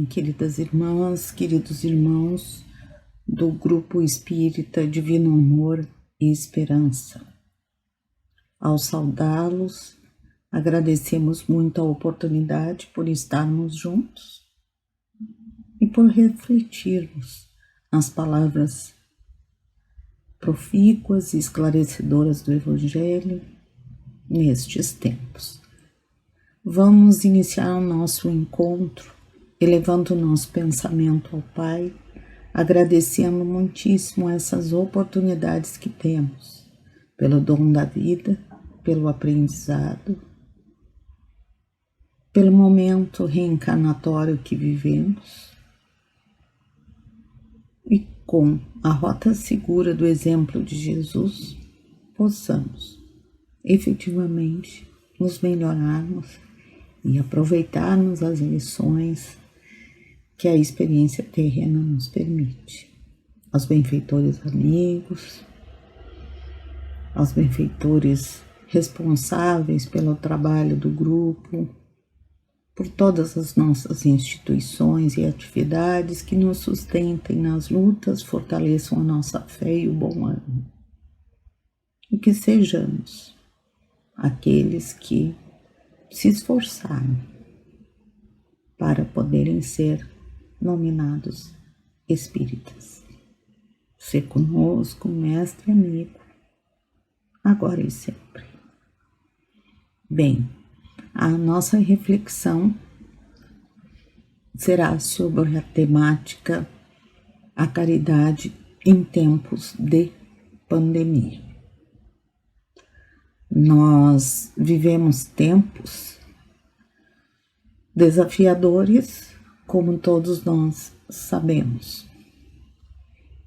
queridas irmãs, queridos irmãos do Grupo Espírita Divino Amor e Esperança. Ao saudá-los, agradecemos muito a oportunidade por estarmos juntos e por refletirmos nas palavras profícuas e esclarecedoras do Evangelho nestes tempos. Vamos iniciar o nosso encontro elevando o nosso pensamento ao Pai, agradecendo muitíssimo essas oportunidades que temos, pelo dom da vida, pelo aprendizado, pelo momento reencarnatório que vivemos e com a rota segura do exemplo de Jesus, possamos efetivamente nos melhorarmos e aproveitarmos as lições que a experiência terrena nos permite. Aos benfeitores amigos, aos benfeitores responsáveis pelo trabalho do grupo, por todas as nossas instituições e atividades que nos sustentem nas lutas, fortaleçam a nossa fé e o bom ânimo. E que sejamos aqueles que se esforçarem para poderem ser nominados espíritas. Ser conosco, mestre e amigo, agora e sempre. Bem, a nossa reflexão será sobre a temática a caridade em tempos de pandemia. Nós vivemos tempos desafiadores, como todos nós sabemos,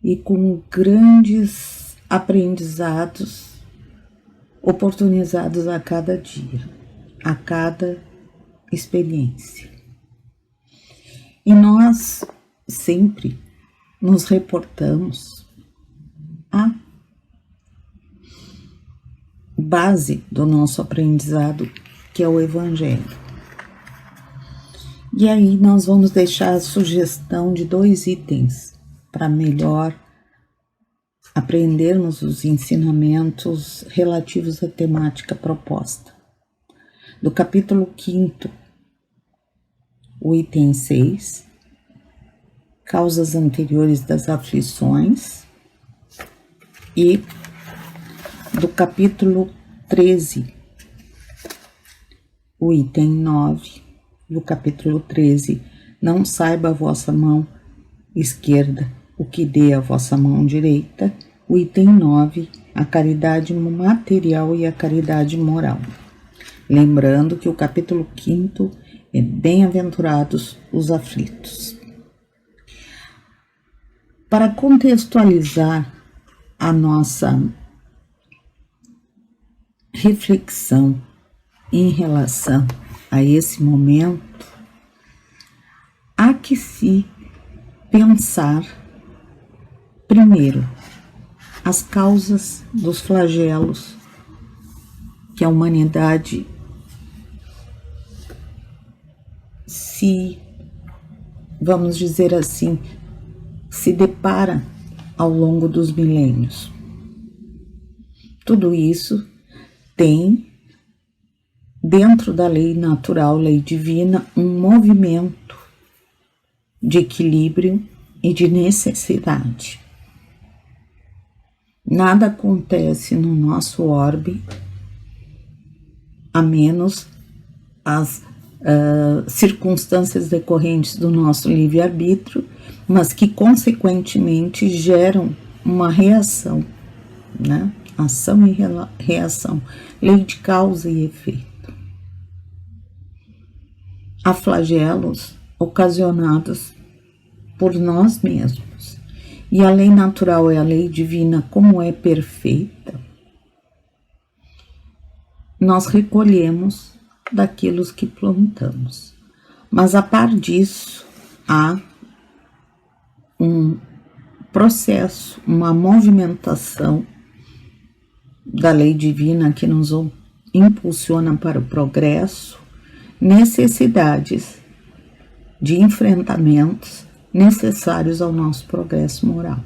e com grandes aprendizados oportunizados a cada dia, a cada experiência. E nós sempre nos reportamos à base do nosso aprendizado, que é o Evangelho. E aí nós vamos deixar a sugestão de 2 itens para melhor aprendermos os ensinamentos relativos à temática proposta. Do capítulo 5º, o item 6, causas anteriores das aflições, e do capítulo 13, o item 9, e o capítulo 13, não saiba a vossa mão esquerda o que dê a vossa mão direita, o item 9, a caridade material e a caridade moral. Lembrando que o capítulo 5º é bem-aventurados os aflitos. Para contextualizar a nossa reflexão em relação a esse momento, há que se pensar primeiro as causas dos flagelos que a humanidade vamos dizer assim, se depara ao longo dos milênios. Tudo isso tem, dentro da lei natural, lei divina, um movimento de equilíbrio e de necessidade. Nada acontece no nosso orbe a menos as circunstâncias decorrentes do nosso livre-arbítrio, mas que consequentemente geram uma reação, né? Ação e reação, lei de causa e efeito. Há flagelos ocasionados por nós mesmos, e a lei natural é a lei divina, como é perfeita, nós recolhemos daquilo que plantamos. Mas a par disso, há um processo, uma movimentação da lei divina que nos impulsiona para o progresso, necessidades de enfrentamentos necessários ao nosso progresso moral.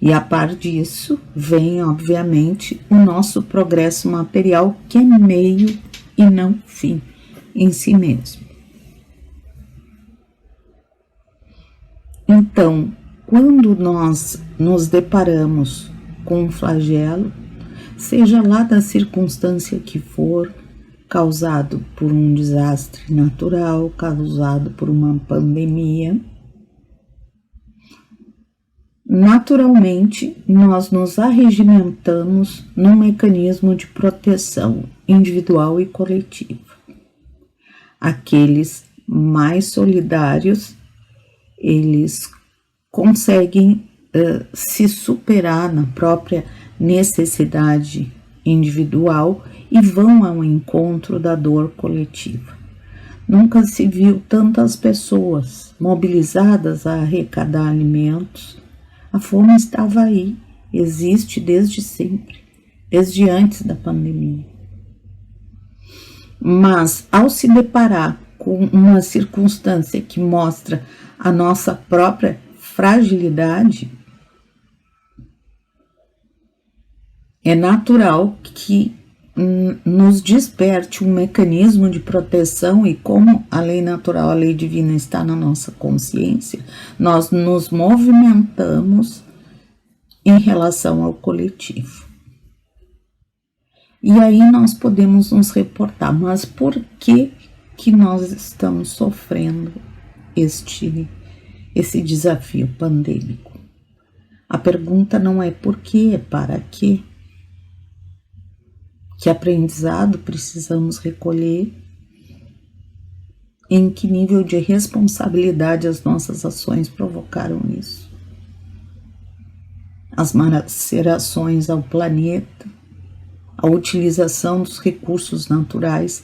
E a par disso, vem, obviamente, o nosso progresso material, que é meio e não fim em si mesmo. Então, quando nós nos deparamos com um flagelo, seja lá da circunstância que for, causado por um desastre natural, causado por uma pandemia, naturalmente nós nos arregimentamos num mecanismo de proteção individual e coletiva. Aqueles mais solidários, eles conseguem se superar na própria necessidade individual e vão ao encontro da dor coletiva. Nunca se viu tantas pessoas mobilizadas a arrecadar alimentos. A fome estava aí, existe desde sempre, desde antes da pandemia. Mas ao se deparar com uma circunstância que mostra a nossa própria fragilidade, é natural que nos desperte um mecanismo de proteção, e como a lei natural, a lei divina está na nossa consciência, nós nos movimentamos em relação ao coletivo. E aí nós podemos nos reportar, mas por que nós estamos sofrendo esse desafio pandêmico? A pergunta não é por quê, é para quê. Que aprendizado precisamos recolher? Em que nível de responsabilidade as nossas ações provocaram isso? As macerações ao planeta, a utilização dos recursos naturais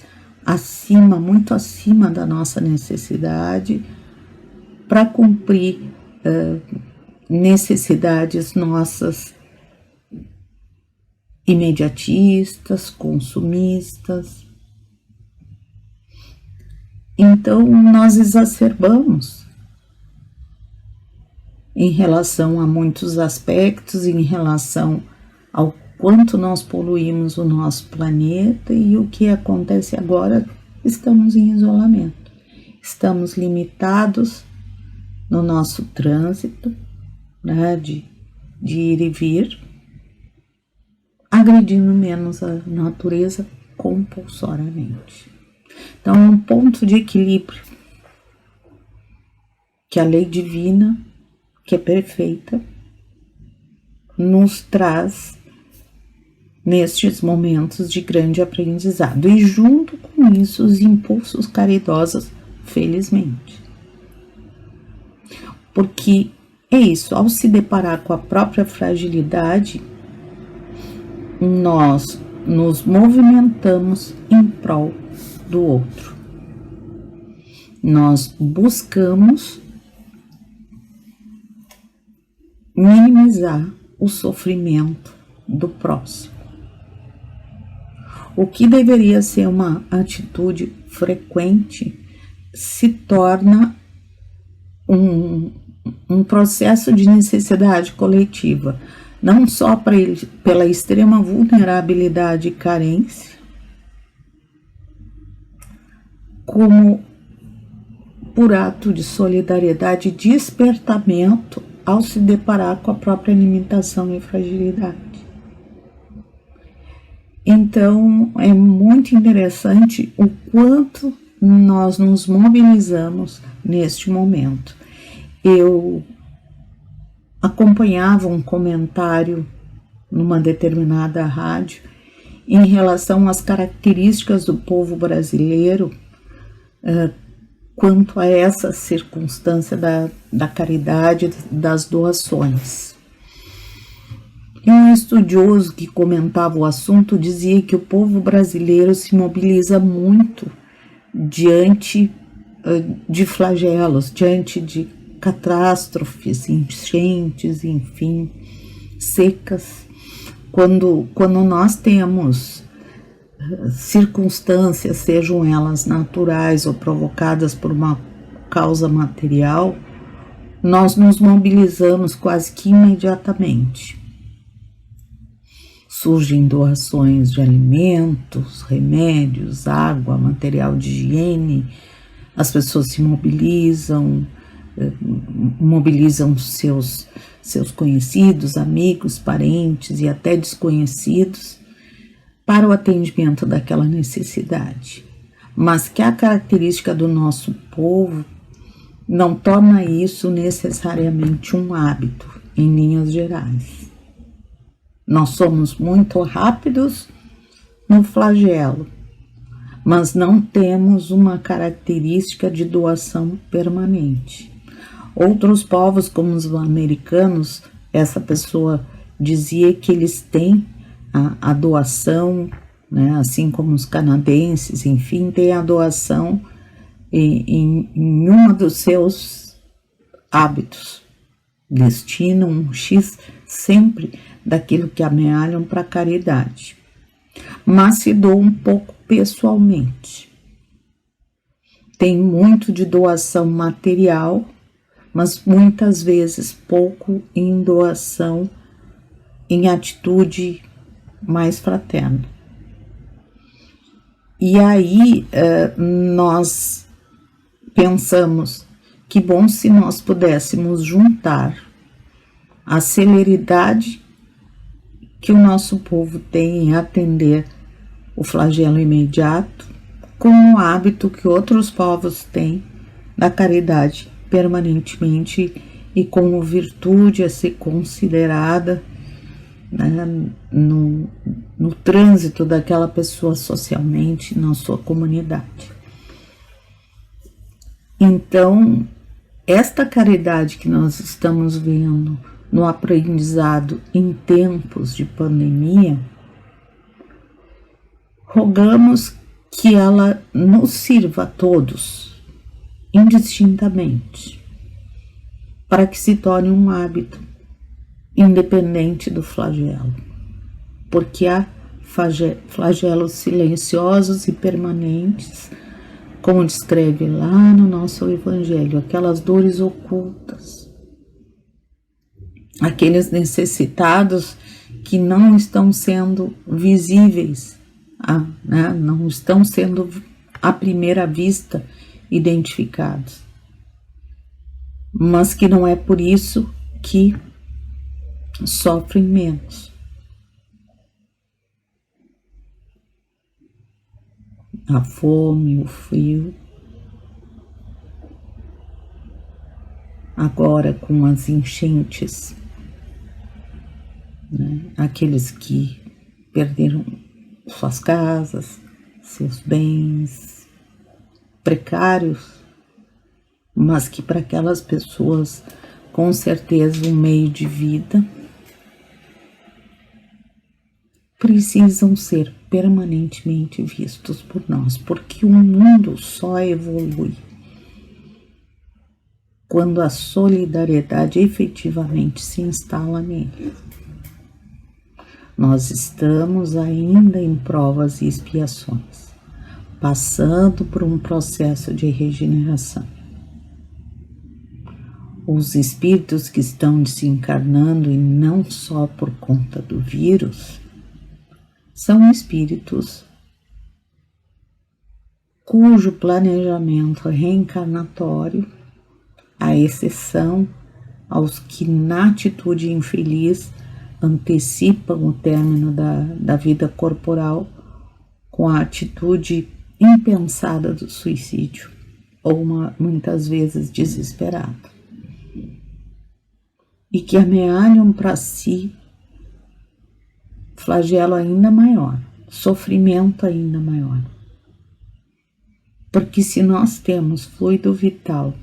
muito acima da nossa necessidade, para cumprir necessidades nossas imediatistas, consumistas. Então, nós exacerbamos em relação a muitos aspectos, em relação ao quanto nós poluímos o nosso planeta, e o que acontece agora, estamos em isolamento. Estamos limitados no nosso trânsito, né, de ir e vir, agredindo menos a natureza compulsoriamente. Então, é um ponto de equilíbrio que a lei divina, que é perfeita, nos traz nestes momentos de grande aprendizado. E junto com isso, os impulsos caridosos, felizmente. Porque é isso, ao se deparar com a própria fragilidade, nós nos movimentamos em prol do outro. Nós buscamos minimizar o sofrimento do próximo. O que deveria ser uma atitude frequente se torna um processo de necessidade coletiva, não só pela extrema vulnerabilidade e carência, como por ato de solidariedade e despertamento ao se deparar com a própria limitação e fragilidade. Então, é muito interessante o quanto nós nos mobilizamos neste momento. Eu acompanhava um comentário numa determinada rádio em relação às características do povo brasileiro quanto a essa circunstância da caridade, das doações. E um estudioso que comentava o assunto dizia que o povo brasileiro se mobiliza muito diante de flagelos, diante de catástrofes, enchentes, enfim, secas. Quando nós temos circunstâncias, sejam elas naturais ou provocadas por uma causa material, nós nos mobilizamos quase que imediatamente. Surgem doações de alimentos, remédios, água, material de higiene, as pessoas se mobilizam seus conhecidos, amigos, parentes e até desconhecidos para o atendimento daquela necessidade. Mas que a característica do nosso povo não torna isso necessariamente um hábito, em linhas gerais. Nós somos muito rápidos no flagelo, mas não temos uma característica de doação permanente. Outros povos, como os americanos, essa pessoa dizia que eles têm a doação, né, assim como os canadenses, enfim, tem a doação em uma dos seus hábitos. Destinam um X sempre daquilo que amealham para a caridade, mas se doam um pouco pessoalmente. Tem muito de doação material, mas muitas vezes pouco em doação, em atitude mais fraterna. E aí nós pensamos que bom se nós pudéssemos juntar a celeridade que o nosso povo tem em atender o flagelo imediato com o hábito que outros povos têm da caridade permanentemente e como virtude a ser considerada, né, no trânsito daquela pessoa socialmente na sua comunidade. Então, esta caridade que nós estamos vendo no aprendizado em tempos de pandemia, rogamos que ela nos sirva a todos, indistintamente, para que se torne um hábito, independente do flagelo, porque há flagelos silenciosos e permanentes, como descreve lá no nosso Evangelho, aquelas dores ocultas, aqueles necessitados que não estão sendo visíveis, né? Não estão sendo à primeira vista identificados, mas que não é por isso que sofrem menos. A fome, o frio. Agora com as enchentes, né? Aqueles que perderam suas casas, seus bens precários, mas que para aquelas pessoas, com certeza, um meio de vida, precisam ser permanentemente vistos por nós, porque o mundo só evolui quando a solidariedade efetivamente se instala nele. Nós estamos ainda em provas e expiações, passando por um processo de regeneração. Os espíritos que estão desencarnando, e não só por conta do vírus, são espíritos cujo planejamento reencarnatório, à exceção aos que na atitude infeliz antecipam o término da vida corporal com a atitude impensada do suicídio, ou muitas vezes desesperada, e que amealham para si flagelo ainda maior, sofrimento ainda maior. Porque se nós temos fluido vital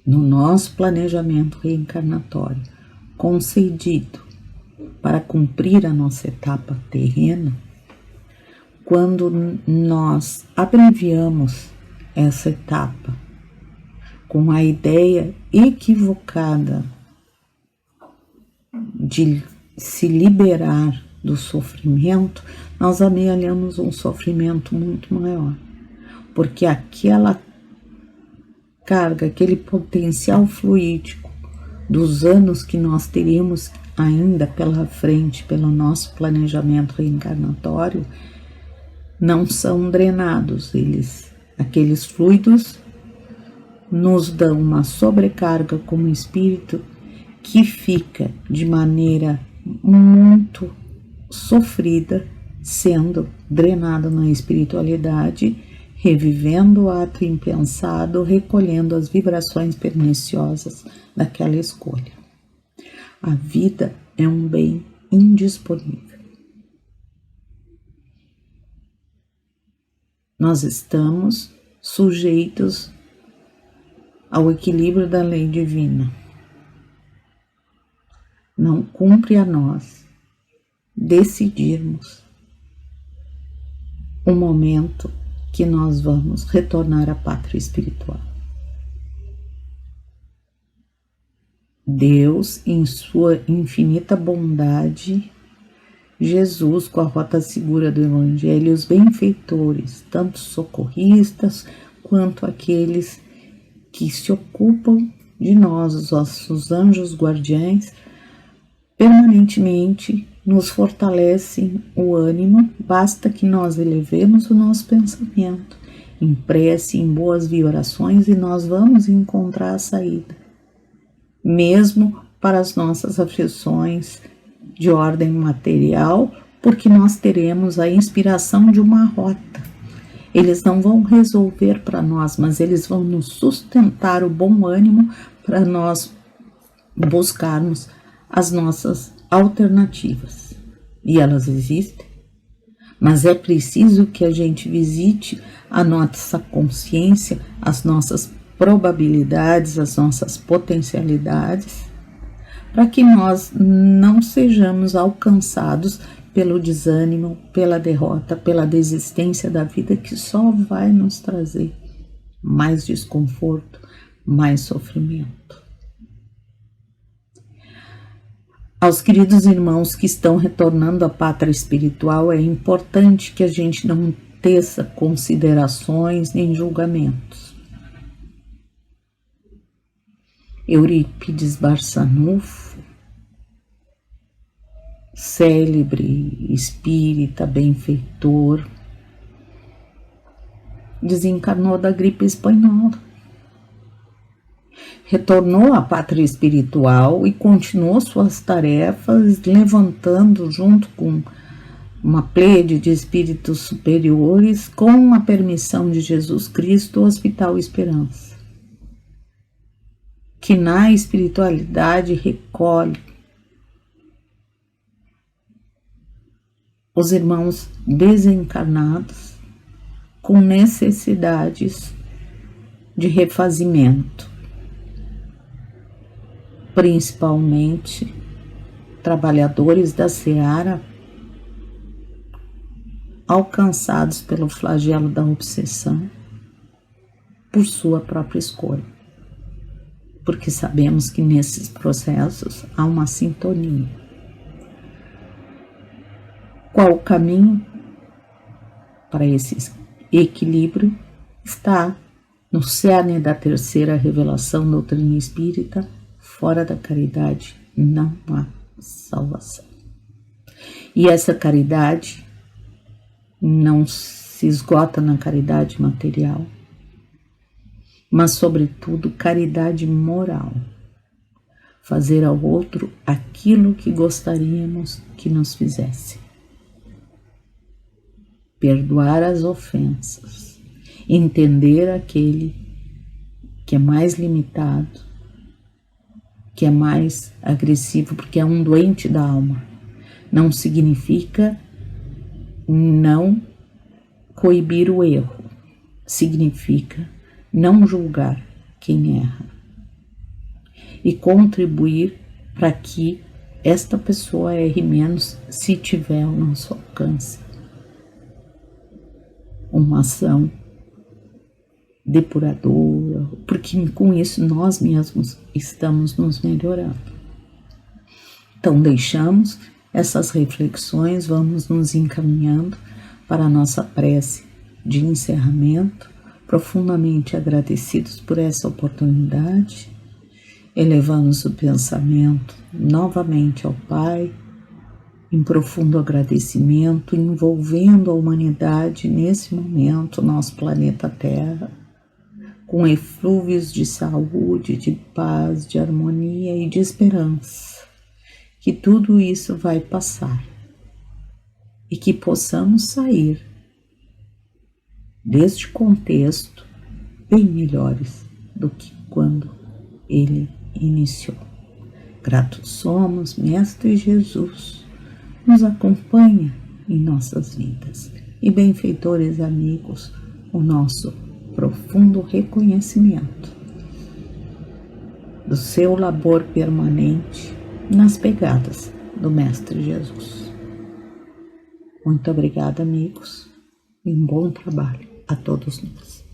no nosso planejamento reencarnatório concedido para cumprir a nossa etapa terrena, quando nós abreviamos essa etapa com a ideia equivocada de se liberar do sofrimento, nós amealhamos um sofrimento muito maior, porque aquela carga, aquele potencial fluídico dos anos que nós teríamos ainda pela frente, pelo nosso planejamento reencarnatório, não são drenados. Aqueles fluidos nos dão uma sobrecarga como espírito que fica de maneira muito sofrida, sendo drenado na espiritualidade, revivendo o ato impensado, recolhendo as vibrações perniciosas daquela escolha. A vida é um bem indisponível. Nós estamos sujeitos ao equilíbrio da lei divina. Não cumpre a nós decidirmos o momento que nós vamos retornar à pátria espiritual. Deus, em sua infinita bondade, Jesus, com a rota segura do Evangelho, os benfeitores, tanto socorristas quanto aqueles que se ocupam de nós, os nossos anjos guardiães, permanentemente nos fortalecem o ânimo, basta que nós elevemos o nosso pensamento em prece, em boas vibrações, e nós vamos encontrar a saída, mesmo para as nossas aflições de ordem material, porque nós teremos a inspiração de uma rota. Eles não vão resolver para nós, mas eles vão nos sustentar o bom ânimo para nós buscarmos as nossas alternativas. E elas existem, mas é preciso que a gente visite a nossa consciência, as nossas probabilidades, as nossas potencialidades, para que nós não sejamos alcançados pelo desânimo, pela derrota, pela desistência da vida, que só vai nos trazer mais desconforto, mais sofrimento. Aos queridos irmãos que estão retornando à pátria espiritual, é importante que a gente não teça considerações nem julgamentos. Eurípides Barçanufo, célebre espírita benfeitor, desencarnou da gripe espanhola. Retornou à pátria espiritual e continuou suas tarefas, levantando junto com uma pleiade de espíritos superiores, com a permissão de Jesus Cristo, o Hospital Esperança, que na espiritualidade recolhe os irmãos desencarnados com necessidades de refazimento, principalmente trabalhadores da seara alcançados pelo flagelo da obsessão por sua própria escolha, porque sabemos que nesses processos há uma sintonia. Qual o caminho para esse equilíbrio? Está no cerne da terceira revelação doutrina espírita: fora da caridade não há salvação. E essa caridade não se esgota na caridade material, mas, sobretudo, caridade moral. Fazer ao outro aquilo que gostaríamos que nos fizesse. Perdoar as ofensas. Entender aquele que é mais limitado, que é mais agressivo, porque é um doente da alma. Não significa não coibir o erro, significa não julgar quem erra e contribuir para que esta pessoa erre menos, se tiver ao nosso alcance uma ação depuradora, porque com isso nós mesmos estamos nos melhorando. Então deixamos essas reflexões, vamos nos encaminhando para a nossa prece de encerramento, profundamente agradecidos por essa oportunidade, elevamos o pensamento novamente ao Pai, em profundo agradecimento, envolvendo a humanidade nesse momento, nosso planeta Terra, com eflúvios de saúde, de paz, de harmonia e de esperança, que tudo isso vai passar e que possamos sair deste contexto bem melhores do que quando ele iniciou. Gratos somos, Mestre Jesus, nos acompanha em nossas vidas. E benfeitores amigos, o nosso profundo reconhecimento do seu labor permanente nas pegadas do Mestre Jesus. Muito obrigada, amigos, e um bom trabalho a todos nós.